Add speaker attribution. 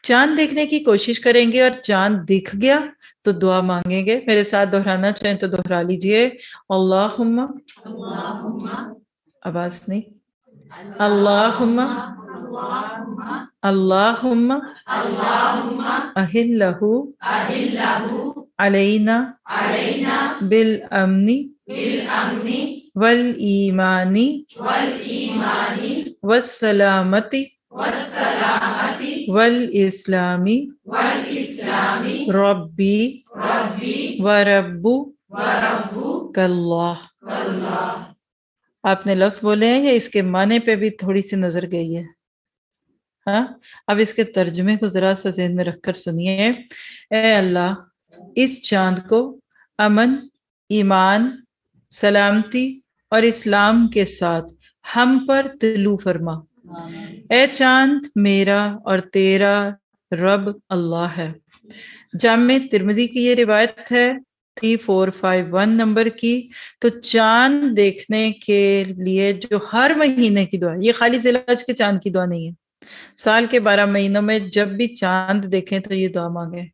Speaker 1: چاند دیکھنے کی کوشش کریں گے اور چاند دکھ گیا تو دعا مانگیں گے. میرے ساتھ دہرانا چاہیں تو دہرا لیجئے. اللہم، آواز نہیں، اللہم اللہم اہلہ علینا بالامن والایمان والسلامت والاسلام ربی وربک اللہ. آپ نے لفظ بولے ہیں یا اس کے معنی پہ بھی تھوڑی سی نظر گئی ہے؟ ہاں، اب اس کے ترجمے کو ذرا سا ذہن میں رکھ کر سنیے. اے اللہ، اس چاند کو امن، ایمان، سلامتی اور اسلام کے ساتھ ہم پر طلوع فرما. اے چاند، میرا اور تیرا رب اللہ ہے. جامع ترمذی کی یہ روایت ہے 3451 نمبر کی. تو چاند دیکھنے کے لیے جو ہر مہینے کی دعا، یہ خالی ذی الحج کے چاند کی دعا نہیں ہے، سال کے 12 مہینوں میں جب بھی چاند دیکھیں تو یہ دعا مانگیں.